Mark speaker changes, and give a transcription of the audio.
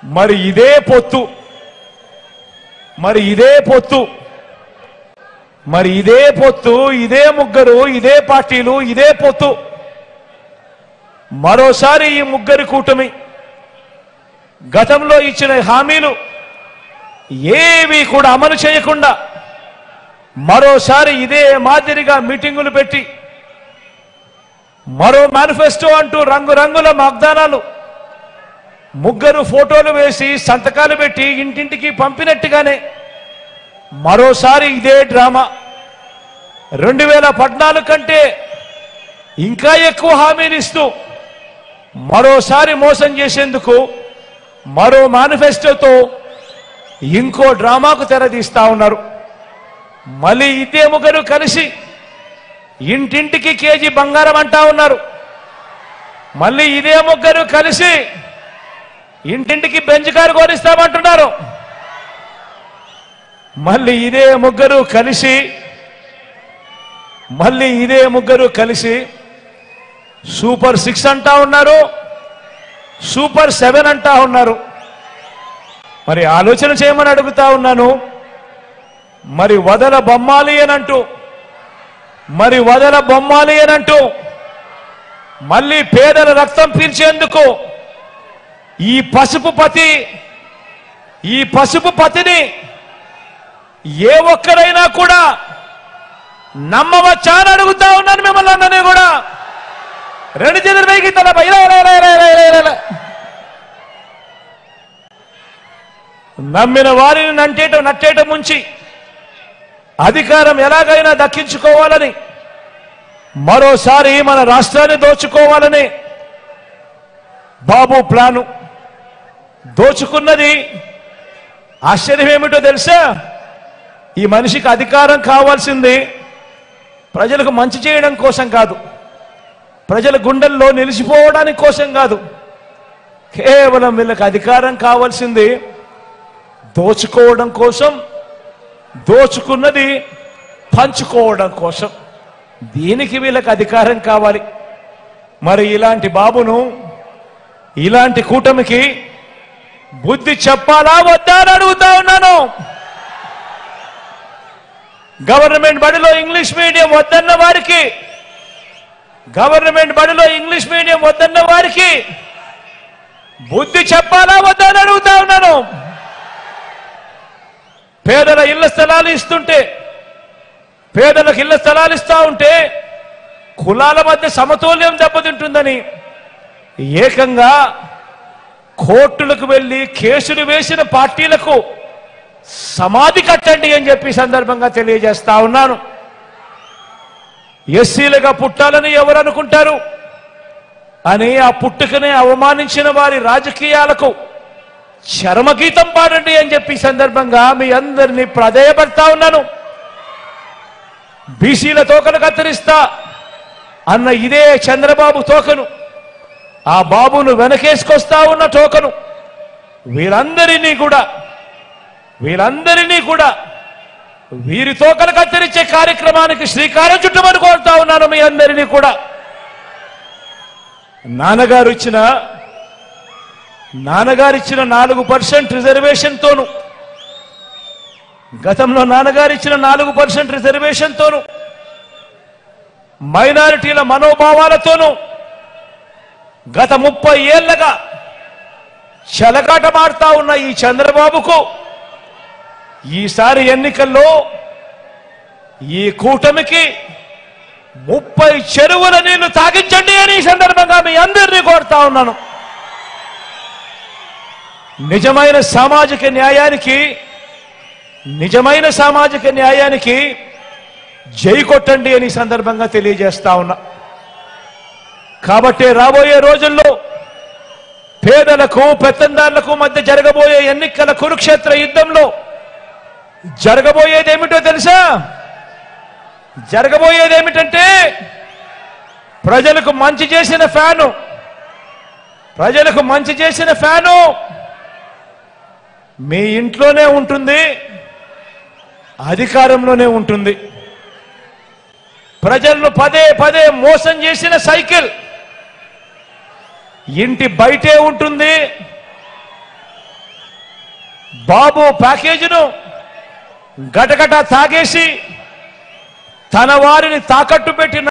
Speaker 1: మరి ఇదే పొత్తు ఇదే ముగ్గురు ఇదే పార్టీలు ఇదే పొత్తు మరోసారి ఈ ముగ్గురి కూటమి గతంలో ఇచ్చిన హామీలు ఏవి కూడా అమలు చేయకుండా మరోసారి ఇదే మాదిరిగా మీటింగులు పెట్టి మరో మేనిఫెస్టో అంటూ రంగురంగుల వాగ్దానాలు ముగ్గురు ఫోటోలు వేసి సంతకాలు పెట్టి ఇంటింటికి పంపినట్టుగానే మరోసారి ఇదే డ్రామా 2014 కంటే ఇంకా ఎక్కువ హామీలు ఇస్తూ మరోసారి మోసం చేసేందుకు మరో మేనిఫెస్టోతో ఇంకో డ్రామాకు తెరదీస్తా ఉన్నారు. మళ్ళీ ఇదే ముగ్గురు కలిసి ఇంటింటికి కేజీ బంగారం అంటా ఉన్నారు. మళ్ళీ ఇదే ముగ్గురు కలిసి ఇంటింటికి బెంచ్ కారు కోరిస్తామంటున్నారు. మళ్ళీ ఇదే ముగ్గురు కలిసి సూపర్ 6 అంటా ఉన్నారు, సూపర్ 7 అంటా ఉన్నారు. మరి ఆలోచన చేయమని అడుగుతా ఉన్నాను. మరి వదల బొమ్మాలి అనంటూ మళ్ళీ పేదల రక్తం పీల్చేందుకు ఈ పసుపు పతిని ఏ ఒక్కరైనా కూడా నమ్మవచ్చా అని అడుగుతా ఉన్నాను మిమ్మల్ని అందరినీ కూడా. 2 చేతులు పైకి తలపై నమ్మిన వారిని నట్టేట ముంచి అధికారం ఎలాగైనా దక్కించుకోవాలని మరోసారి మన రాష్ట్రాన్ని దోచుకోవాలని బాబు ప్లాను. దోచుకున్నది ఆశ్చర్యం ఏమిటో తెలుసా? ఈ మనిషికి అధికారం కావాల్సింది ప్రజలకు మంచి చేయడం కోసం కాదు, ప్రజల గుండెల్లో నిలిచిపోవడానికి కోసం కాదు. కేవలం వీళ్ళకి అధికారం కావాల్సింది దోచుకోవడం కోసం, దోచుకున్నది పంచుకోవడం కోసం. దీనికి వీళ్ళకి అధికారం కావాలి. మరి ఇలాంటి బాబును, ఇలాంటి కూటమికి బుద్ధి చెప్పాలా వద్దా అని అడుగుతా ఉన్నాను. గవర్నమెంట్ బడిలో ఇంగ్లీష్ మీడియం వద్దన్న వారికి బుద్ధి చెప్పాలా వద్దా అని అడుగుతా ఉన్నాను. పేదల ఇళ్ల స్థలాలు పేదలకు ఇళ్ల స్థలాలు ఇస్తా ఉంటే కులాల మధ్య సమతుల్యం దెబ్బతింటుందని ఏకంగా కోర్టులకు వెళ్లి కేసులు వేసిన పార్టీలకు సమాధి కట్టండి అని చెప్పి సందర్భంగా తెలియజేస్తా ఉన్నాను. ఎస్సీలుగా పుట్టాలని ఎవరు అనుకుంటారు అని ఆ పుట్టుకనే అవమానించిన వారి రాజకీయాలకు చరమగీతం పాడండి అని చెప్పి సందర్భంగా మీ అందరినీ ప్రాధేయపడతా ఉన్నాను. బీసీల తోకలు కత్తిరిస్తా అన్న ఇదే చంద్రబాబు తోకను, ఆ బాబును వెనకేసుకొస్తా ఉన్న తోకను వీరందరినీ కూడా వీరి తోకలు కత్తిరించే కార్యక్రమానికి శ్రీకారం చుట్టమని కోరుతా ఉన్నాను మీ అందరినీ కూడా. నాన్నగారు ఇచ్చిన 4% రిజర్వేషన్తోను, గతంలో నాన్నగారు ఇచ్చిన 4% రిజర్వేషన్తోను, మైనారిటీల మనోభావాలతోనూ గత 30 ఏళ్లుగా చెలగాటమాడుతా ఉన్న ఈ చంద్రబాబుకు ఈసారి ఎన్నికల్లో ఈ కూటమికి 30 చెరువుల నీళ్లు తాగించండి అని ఈ సందర్భంగా మీ అందరినీ కోరుతా ఉన్నాను. నిజమైన సామాజిక న్యాయానికి జై కొట్టండి అని సందర్భంగా తెలియజేస్తా ఉన్నా. కాబట్టి రాబోయే రోజుల్లో పేదలకు పెత్తందారులకు మధ్య జరగబోయే ఎన్నికల కురుక్షేత్ర యుద్ధంలో జరగబోయేదేమిటో తెలుసా? జరగబోయేదేమిటంటే ప్రజలకు మంచి చేసిన ఫ్యాను మీ ఇంట్లోనే ఉంటుంది, అధికారంలోనే ఉంటుంది. ప్రజలను పదే మోసం చేసిన సైకిల్ ఇంటి బయటే ఉంటుంది, బాబు ప్యాకేజీను గటగట తాగేసి తన వారిని తాకట్టు పెట్టిన